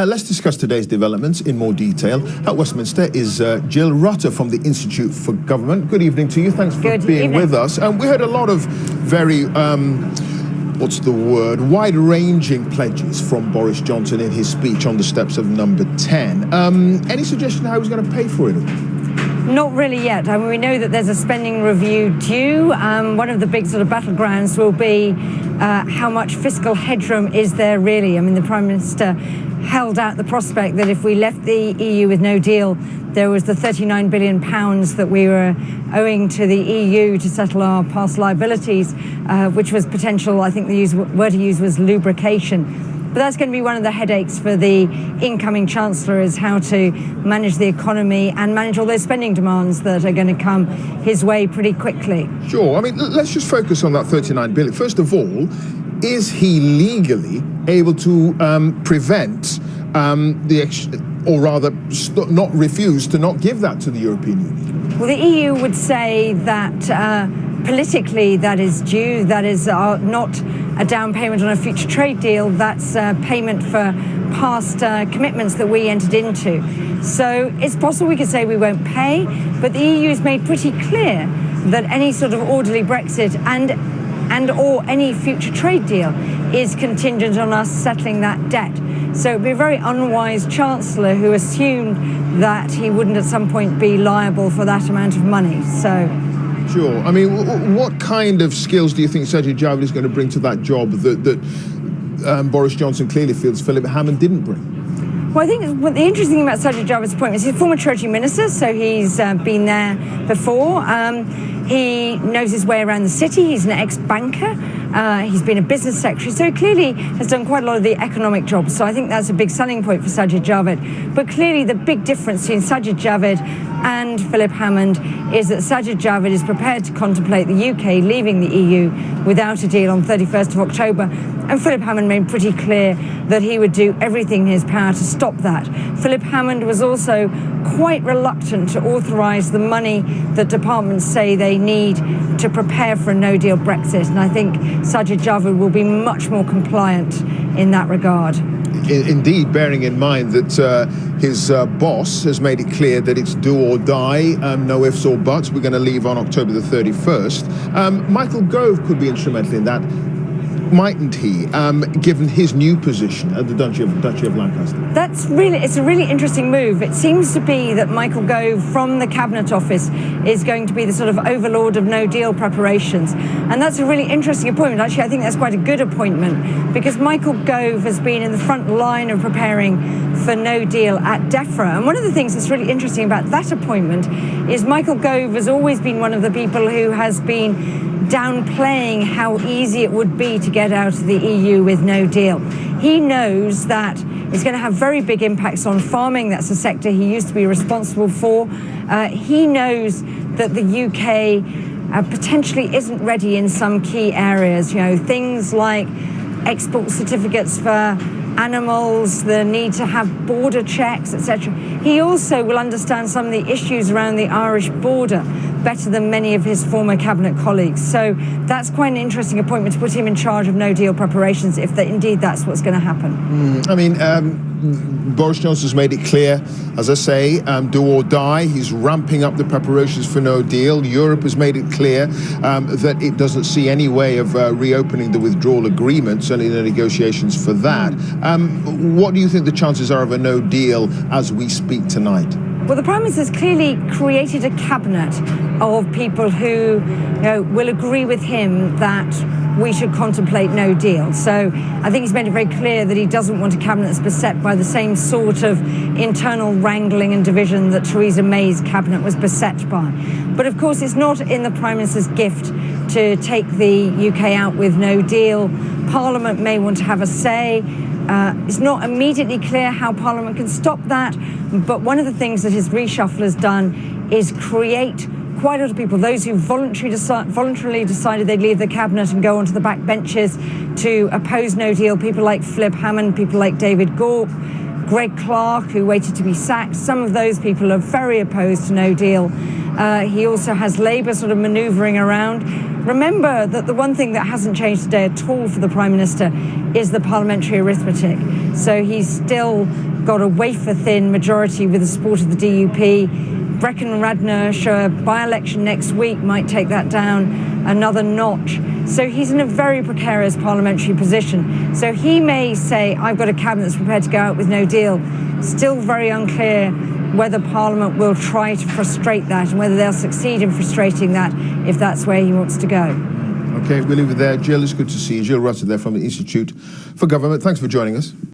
let's discuss today's developments in more detail. At Westminster is Jill Rutter from the Institute for Government. Good evening to you. Thanks for being with us. We heard a lot of very, wide-ranging pledges from Boris Johnson in his speech on the steps of Number 10. Any suggestion how he's going to pay for it all? Not really yet. I mean, we know that there's a spending review due. One of the big sort of battlegrounds will be how much fiscal headroom is there really? I mean, the Prime Minister held out the prospect that if we left the EU with no deal, there was the £39 billion that we were owing to the EU to settle our past liabilities, which was potential, I think the word to use was lubrication. But that's going to be one of the headaches for the incoming Chancellor, is how to manage the economy and manage all those spending demands that are going to come his way pretty quickly. Sure. I mean, let's just focus on that 39 billion. First of all, is he legally able to prevent not refuse to not give that to the European Union? Well, the EU would say that politically that is due, that is not a down payment on a future trade deal, that's payment for past commitments that we entered into. So it's possible we could say we won't pay, but the EU has made pretty clear that any sort of orderly Brexit and or any future trade deal is contingent on us settling that debt. So it would be a very unwise Chancellor who assumed that he wouldn't at some point be liable for that amount of money. So. Sure. I mean, what kind of skills do you think Sajid Javid is going to bring to that job that Boris Johnson clearly feels Philip Hammond didn't bring? Well, I think the interesting thing about Sajid Javid's appointment is he's a former Treasury Minister, so he's been there before. He knows his way around the city. He's an ex-banker. He's been a business secretary, so he clearly has done quite a lot of the economic jobs. So I think that's a big selling point for Sajid Javid. But clearly the big difference between Sajid Javid and Philip Hammond is that Sajid Javid is prepared to contemplate the UK leaving the EU without a deal on 31st of October. And Philip Hammond made pretty clear that he would do everything in his power to stop that. Philip Hammond was also quite reluctant to authorise the money that departments say they need to prepare for a no-deal Brexit. And I think Sajid Javid will be much more compliant in that regard. Indeed, bearing in mind that his boss has made it clear that it's do or die, no ifs or buts. We're going to leave on October the 31st. Michael Gove could be instrumental in that, mightn't he, given his new position at the Duchy of Lancaster? It's a really interesting move. It seems to be that Michael Gove from the Cabinet Office is going to be the sort of overlord of no-deal preparations. And that's a really interesting appointment. Actually, I think that's quite a good appointment, because Michael Gove has been in the front line of preparing for no deal at DEFRA. And one of the things that's really interesting about that appointment is Michael Gove has always been one of the people who has been downplaying how easy it would be to get out of the EU with no deal. He knows that it's going to have very big impacts on farming. That's a sector he used to be responsible for. He knows that the UK potentially isn't ready in some key areas, things like export certificates for animals, the need to have border checks, etc. He also will understand some of the issues around the Irish border better than many of his former cabinet colleagues. So that's quite an interesting appointment to put him in charge of no-deal preparations, if indeed that's what's going to happen. I mean, Boris Johnson's made it clear, as I say, do or die. He's ramping up the preparations for no deal. Europe has made it clear that it doesn't see any way of reopening the withdrawal agreement, certainly the negotiations for that. What do you think the chances are of a no deal as we speak tonight? Well, the Prime Minister has clearly created a cabinet of people who will agree with him that we should contemplate no deal. So I think he's made it very clear that he doesn't want a cabinet that's beset by the same sort of internal wrangling and division that Theresa May's cabinet was beset by. But of course, it's not in the Prime Minister's gift to take the UK out with no deal. Parliament may want to have a say. It's not immediately clear how Parliament can stop that, but one of the things that his reshuffle has done is create quite a lot of people, those who voluntarily decided they'd leave the cabinet and go onto the back benches to oppose no deal, people like Philip Hammond, people like David Gove, Greg Clark, who waited to be sacked. Some of those people are very opposed to no deal. He also has Labour sort of manoeuvring around. Remember that the one thing that hasn't changed today at all for the Prime Minister is the parliamentary arithmetic. So he's still got a wafer-thin majority with the support of the DUP. Brecon-Radnorshire by-election next week might take that down another notch. So he's in a very precarious parliamentary position. So he may say, I've got a cabinet that's prepared to go out with no deal. Still very unclear whether Parliament will try to frustrate that and whether they'll succeed in frustrating that if that's where he wants to go. Okay, we'll leave it there. Jill, it's good to see you. Jill Rutter there from the Institute for Government. Thanks for joining us.